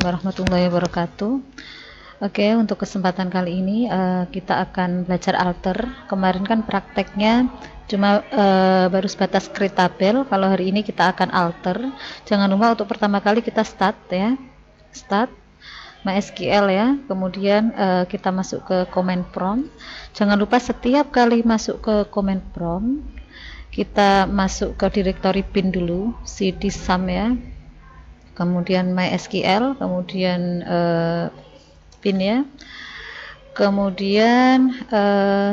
warahmatullahi wabarakatuh. Oke, untuk kesempatan kali ini kita akan belajar alter. Kemarin kan prakteknya cuma baru sebatas create tabel. Kalau hari ini kita akan alter. Jangan lupa untuk pertama kali kita start ya, start MySQL ya. Kemudian kita masuk ke command prompt. Jangan lupa setiap kali masuk ke command prompt kita masuk ke directory bin dulu, cd sum ya, kemudian MySQL, kemudian bin ya, kemudian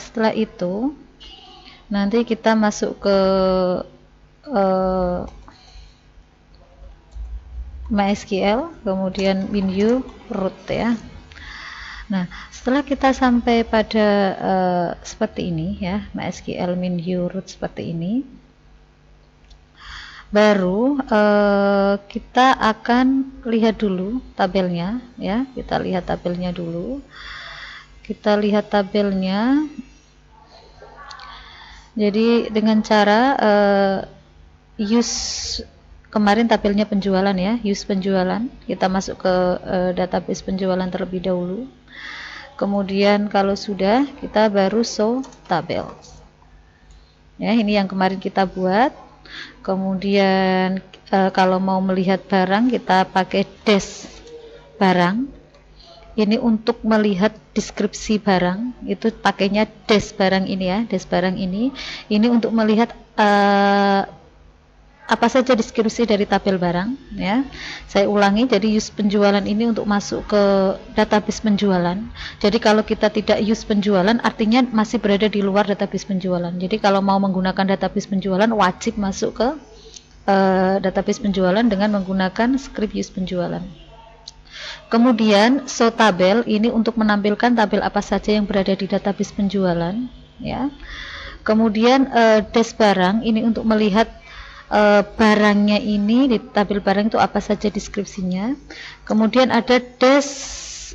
setelah itu nanti kita masuk ke MySQL, kemudian menu root ya. Nah, setelah kita sampai pada seperti ini ya, MySQL menu root seperti ini, baru kita akan lihat dulu tabelnya ya. Kita lihat tabelnya dulu. Kita lihat tabelnya. Jadi dengan cara use kemarin tabelnya penjualan ya, use penjualan. Kita masuk ke database penjualan terlebih dahulu. Kemudian kalau sudah, kita baru show tabel. Ya, ini yang kemarin kita buat. Kemudian kalau mau melihat barang kita pakai dash barang. Ini untuk melihat deskripsi barang itu pakainya dash barang ini ya, dash barang ini. Ini untuk melihat apa saja deskripsi dari tabel barang ya. Saya ulangi, jadi use penjualan ini untuk masuk ke database penjualan. Jadi kalau kita tidak use penjualan artinya masih berada di luar database penjualan. Jadi kalau mau menggunakan database penjualan wajib masuk ke database penjualan dengan menggunakan script use penjualan. Kemudian show tabel ini untuk menampilkan tabel apa saja yang berada di database penjualan ya. Kemudian dash barang ini untuk melihat barangnya ini di tabel barang itu apa saja deskripsinya. Kemudian ada dash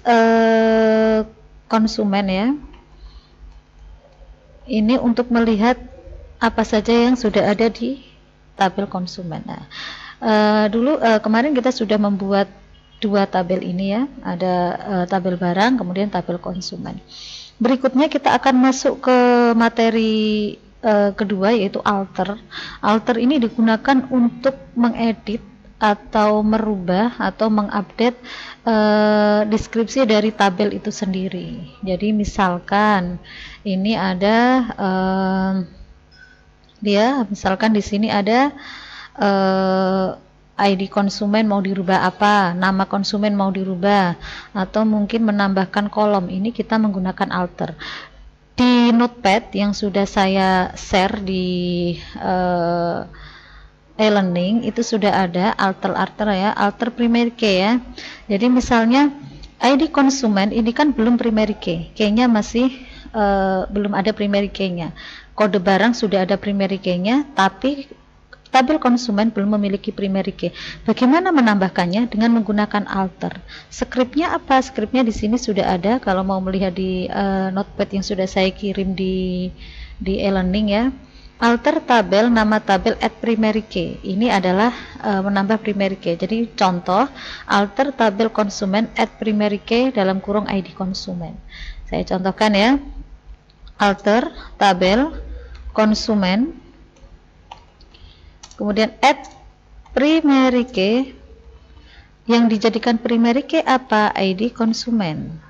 konsumen ya, ini untuk melihat apa saja yang sudah ada di tabel konsumen. Nah, dulu kemarin kita sudah membuat dua tabel ini ya, ada tabel barang kemudian tabel konsumen. Berikutnya kita akan masuk ke materi kedua yaitu alter. Alter ini digunakan untuk mengedit atau merubah atau mengupdate deskripsi dari tabel itu sendiri. Jadi misalkan ini ada misalkan di sini ada ID konsumen mau dirubah apa, nama konsumen mau dirubah, atau mungkin menambahkan kolom. Ini kita menggunakan alter. Di notepad yang sudah saya share di e-learning itu sudah ada alter ya, alter primary key ya. Jadi misalnya ID konsumen ini kan belum primary key-nya masih belum ada primary key-nya. Kode barang sudah ada primary key-nya, tapi tabel konsumen belum memiliki primary key. Bagaimana menambahkannya? Dengan menggunakan alter. Skripnya apa? Skripnya di sini sudah ada. Kalau mau melihat di notepad yang sudah saya kirim di e-learning ya. Alter tabel nama tabel add primary key. Ini adalah menambah primary key. Jadi contoh alter tabel konsumen add primary key dalam kurung ID konsumen. Saya contohkan ya. Alter tabel konsumen, kemudian add primary key. Yang dijadikan primary key apa? ID konsumen.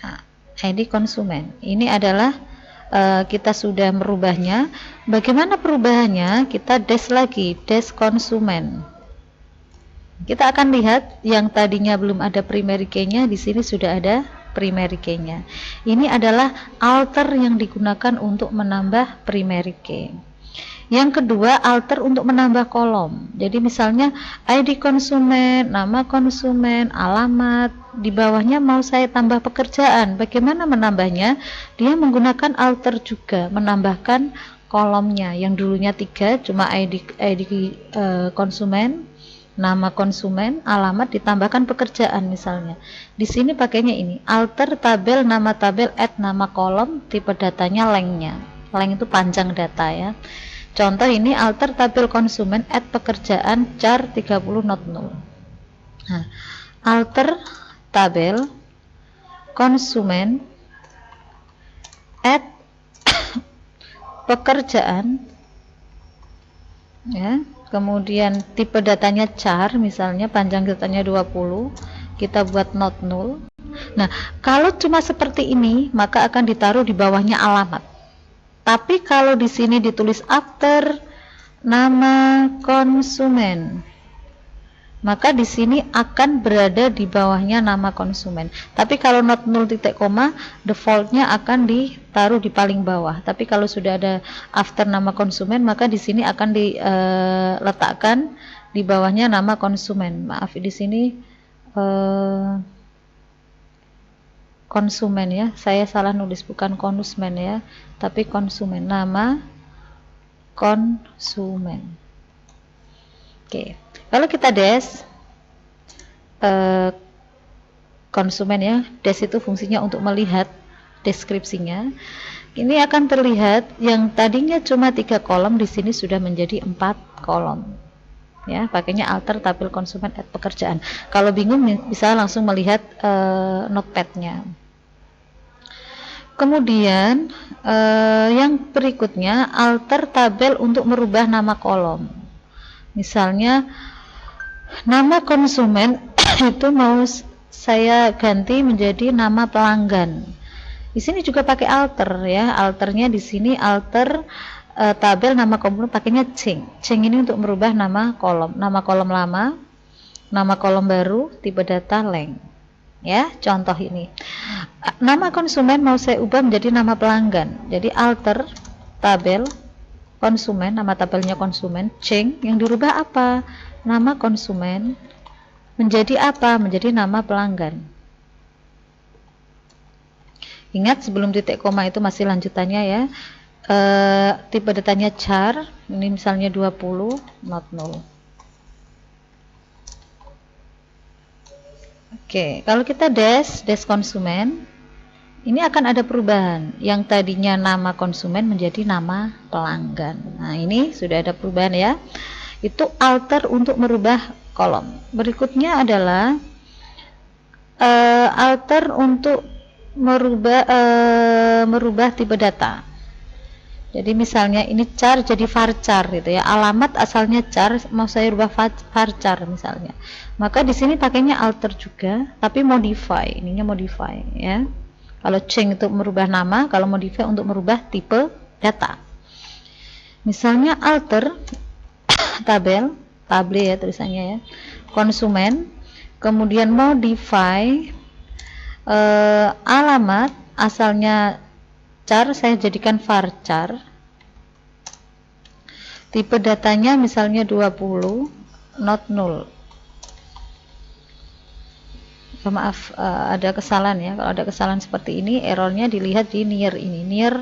Nah, ID konsumen ini adalah kita sudah merubahnya. Bagaimana perubahannya? Kita dash lagi, dash konsumen. Kita akan lihat yang tadinya belum ada primary key-nya, di sini sudah ada primary key-nya. Ini adalah alter yang digunakan untuk menambah primary key. Yang kedua, alter untuk menambah kolom. Jadi misalnya ID konsumen, nama konsumen, alamat, di bawahnya mau saya tambah pekerjaan. Bagaimana menambahnya? Dia menggunakan alter juga, menambahkan kolomnya. Yang dulunya 3, cuma ID konsumen, nama konsumen, alamat, ditambahkan pekerjaan misalnya. Di sini pakainya ini, alter tabel, nama tabel, add nama kolom, tipe datanya lengthnya. Length itu panjang data ya. Contoh ini alter tabel konsumen add pekerjaan char 30 not null. Nah, alter tabel konsumen add pekerjaan, ya, kemudian tipe datanya char, misalnya panjang datanya 20, kita buat not null. Nah, kalau cuma seperti ini maka akan ditaruh di bawahnya alamat. Tapi kalau di sini ditulis after nama konsumen, maka di sini akan berada di bawahnya nama konsumen. Tapi kalau not null titik koma, defaultnya akan ditaruh di paling bawah. Tapi kalau sudah ada after nama konsumen, maka di sini akan diletakkan di bawahnya nama konsumen. Maaf, di sini konsumen ya, saya salah nulis, bukan konsumen ya, tapi konsumen, nama konsumen. Oke. Kalau kita dash konsumen ya, dash itu fungsinya untuk melihat deskripsinya. Ini akan terlihat yang tadinya cuma 3 kolom di sini sudah menjadi 4 kolom. Ya, pakainya alter tabel konsumen add pekerjaan. Kalau bingung bisa langsung melihat notepad-nya. Kemudian yang berikutnya alter tabel untuk merubah nama kolom. Misalnya nama konsumen itu mau saya ganti menjadi nama pelanggan. Di sini juga pakai alter ya. Alternya di sini alter tabel nama kolom pakainya change. Change ini untuk merubah nama kolom. Nama kolom lama, nama kolom baru, tipe data length. Ya, contoh ini. Nama konsumen mau saya ubah menjadi nama pelanggan. Jadi alter tabel konsumen, nama tabelnya konsumen, change, yang dirubah apa? Nama konsumen menjadi apa? Menjadi nama pelanggan. Ingat sebelum titik koma itu masih lanjutannya ya. Tipe datanya char, ini misalnya 20, not null. Oke, kalau kita dash konsumen, ini akan ada perubahan. Yang tadinya nama konsumen menjadi nama pelanggan. Nah, ini sudah ada perubahan ya. Itu alter untuk merubah kolom. Berikutnya adalah alter untuk merubah tipe data. Jadi misalnya ini char jadi varchar gitu ya. Alamat asalnya char, mau saya rubah varchar misalnya. Maka di sini pakainya alter juga, tapi modify. Ininya modify ya. Kalau change untuk merubah nama, kalau modify untuk merubah tipe data. Misalnya alter tabel ya tulisannya ya, konsumen, kemudian modify alamat asalnya char, saya jadikan varchar, tipe datanya misalnya 20, not null. Maaf, ada kesalahan ya. Kalau ada kesalahan seperti ini, errornya dilihat di near ini, near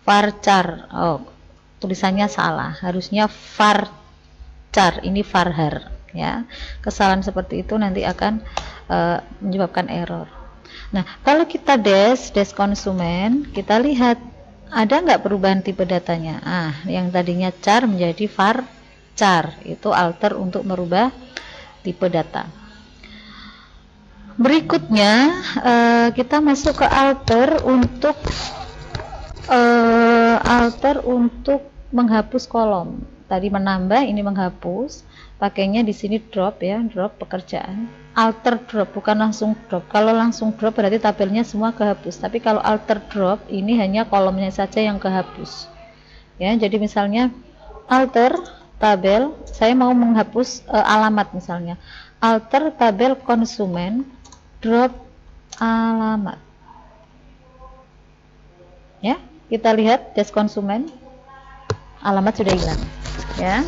varchar. Oh, tulisannya salah, harusnya varchar, ini varhar ya. Kesalahan seperti itu nanti akan menyebabkan error. Nah, kalau kita dash konsumen, kita lihat ada nggak perubahan tipe datanya. Yang tadinya char menjadi varchar, itu alter untuk merubah tipe data. Berikutnya kita masuk ke alter untuk menghapus kolom. Tadi menambah, ini menghapus. Pakainya di sini drop ya, drop pekerjaan. Alter drop, bukan langsung drop. Kalau langsung drop berarti tabelnya semua kehapus. Tapi kalau alter drop, ini hanya kolomnya saja yang kehapus. Ya, jadi misalnya alter tabel, saya mau menghapus alamat misalnya. Alter tabel konsumen drop alamat. Ya, kita lihat dash konsumen, alamat sudah hilang. Ya,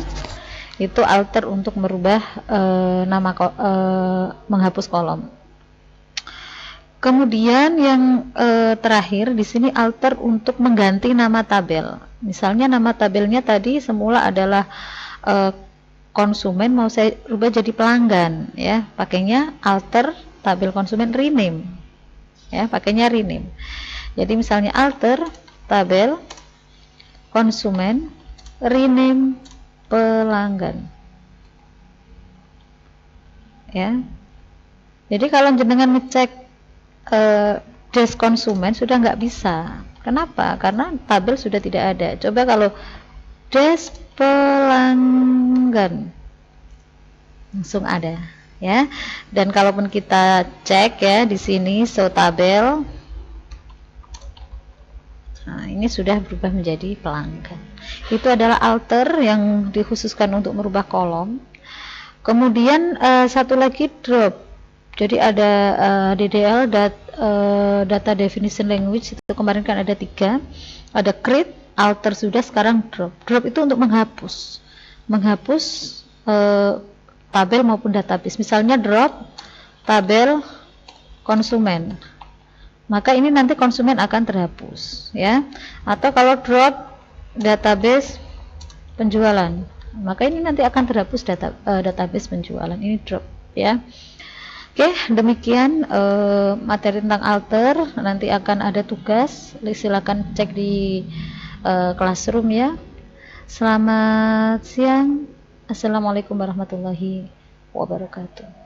itu alter untuk merubah menghapus kolom. Kemudian yang terakhir di sini alter untuk mengganti nama tabel. Misalnya nama tabelnya tadi semula adalah konsumen, mau saya rubah jadi pelanggan ya, pakainya alter tabel konsumen rename ya, pakainya rename. Jadi misalnya alter tabel konsumen rename pelanggan ya. Jadi kalau jenengan ngecek desk konsumen sudah nggak bisa. Kenapa? Karena tabel sudah tidak ada. Coba kalau desk pelanggan langsung ada, ya. Dan kalaupun kita cek ya di sini show tabel, nah ini sudah berubah menjadi pelanggan. Itu adalah alter yang dikhususkan untuk merubah kolom. Kemudian satu lagi drop. Jadi ada DDL data definition language, itu kemarin kan ada 3, ada create, alter sudah, sekarang drop. Drop itu untuk menghapus tabel maupun database. Misalnya drop tabel konsumen, maka ini nanti konsumen akan terhapus, ya. Atau kalau drop database penjualan, maka ini nanti akan terhapus database penjualan. Ini drop, ya. Oke, demikian materi tentang alter. Nanti akan ada tugas, silakan cek di classroom, ya. Selamat siang. Assalamualaikum warahmatullahi wabarakatuh.